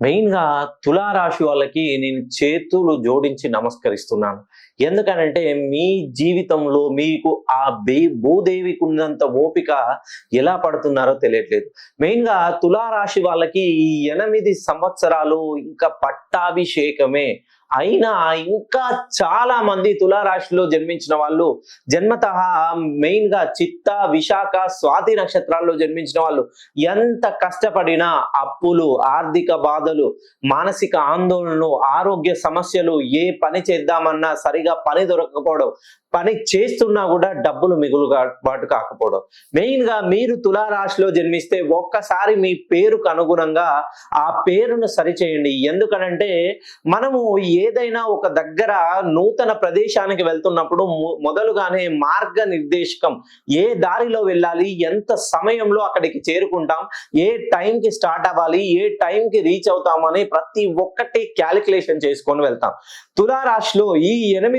మెయిన్‌గా తులారాశి వాళ్ళకి నేను చేతులు జోడించి నమస్కరిస్తున్నాను. ఎందుకనంటే మీ జీవితంలో మీకు ఆ భూదేవికున్నంత ఓపిక ఎలా పడుతున్నారో తెలియట్లేదు. మెయిన్‌గా తులారాశి వాళ్ళకి ఈ 8 సంవత్సరాలు ఇంకా పట్టాభిషేకమే. అయినా ఇంకా చాలా మంది తులారాశిలో జన్మించిన వాళ్ళు జన్మతః మెయిన్‌గా చిత్త, విశాఖ, స్వాతి నక్షత్రాల్లో జన్మించిన వాళ్ళు ఎంత కష్టపడినా అప్పులు, ఆర్థిక బాధలు, మానసిక ఆందోళనలు, ఆరోగ్య సమస్యలు, ఏ పని చేద్దామన్నా సరిగా పని దొరకకపోవడం, పని చేస్తున్నా కూడా డబ్బులు మిగులుబాటు కాకపోవడం. మెయిన్‌గా మీరు తులారాశిలో జన్మిస్తే ఒక్కసారి మీ పేరుకు అనుగుణంగా ఆ పేరును సరిచేయండి. ఎందుకనంటే మనము ఏదైనా ఒక దగ్గర నూతన ప్రదేశానికి వెళ్తున్నప్పుడు మొదలుగానే మార్గనిర్దేశకం ఏ దారిలో వెళ్ళాలి, ఎంత సమయంలో అక్కడికి చేరుకుంటాం, ఏ టైంకి స్టార్ట్ అవ్వాలి, ఏ టైంకి రీచ్ అవుతామని ప్రతి ఒక్కటి క్యాలిక్యులేషన్ చేసుకొని వెళ్తాం. తులారాశిలో ఈ 8